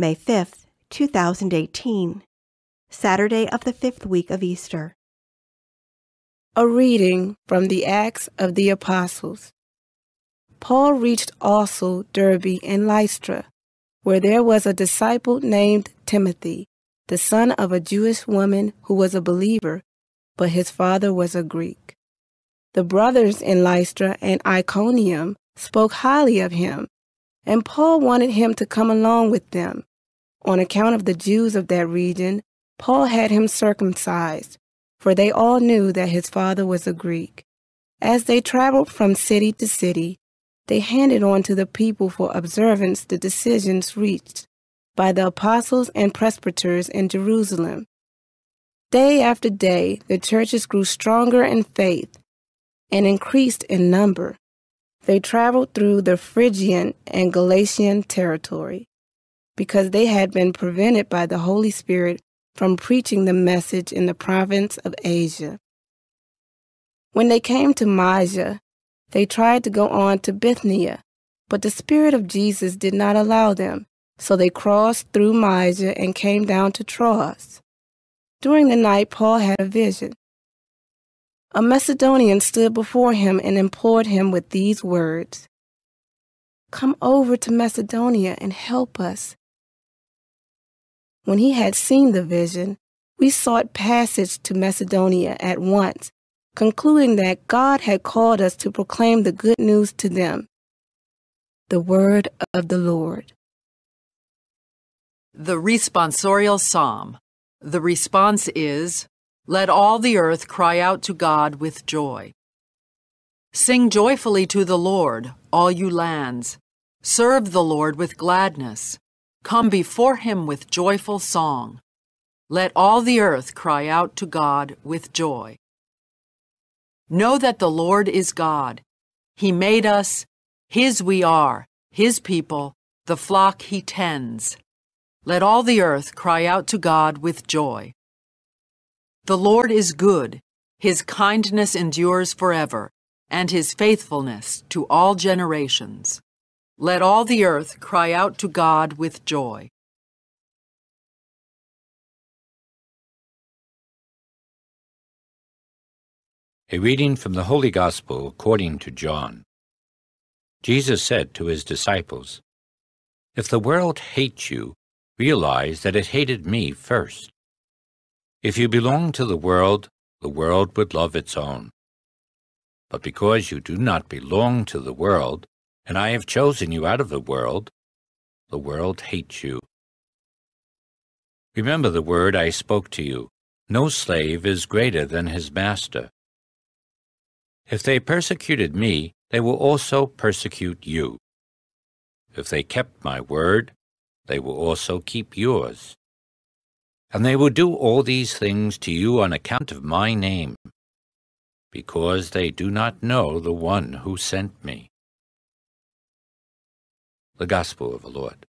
May 5th, 2018, Saturday of the 5th week of Easter. A reading from the Acts of the Apostles. Paul reached also Derbe and Lystra, where there was a disciple named Timothy, the son of a Jewish woman who was a believer, but his father was a Greek. The brothers in Lystra and Iconium spoke highly of him, and Paul wanted him to come along with them. On account of the Jews of that region, Paul had him circumcised, for they all knew that his father was a Greek. As they traveled from city to city, they handed on to the people for observance the decisions reached by the apostles and presbyters in Jerusalem. Day after day, the churches grew stronger in faith and increased in number. They traveled through the Phrygian and Galatian territory, because they had been prevented by the Holy Spirit from preaching the message in the province of Asia. When they came to Mysia, they tried to go on to Bithynia, but the Spirit of Jesus did not allow them, so they crossed through Mysia and came down to Troas. During the night, Paul had a vision. A Macedonian stood before him and implored him with these words, "Come over to Macedonia and help us." When he had seen the vision, we sought passage to Macedonia at once, concluding that God had called us to proclaim the good news to them. The word of the Lord. The responsorial psalm. The response is, "Let all the earth cry out to God with joy." Sing joyfully to the Lord, all you lands. Serve the Lord with gladness. Come before him with joyful song. Let all the earth cry out to God with joy. Know that the Lord is God. He made us, his we are, his people, the flock he tends. Let all the earth cry out to God with joy. The Lord is good. His kindness endures forever, and his faithfulness to all generations. Let all the earth cry out to God with joy. A reading from the Holy Gospel according to John. Jesus said to his disciples, "If the world hates you, realize that it hated me first. If you belong to the world would love its own. But because you do not belong to the world, and I have chosen you out of the world hates you. Remember the word I spoke to you. No slave is greater than his master. If they persecuted me, they will also persecute you. If they kept my word, they will also keep yours. And they will do all these things to you on account of my name, because they do not know the one who sent me." The Gospel of the Lord.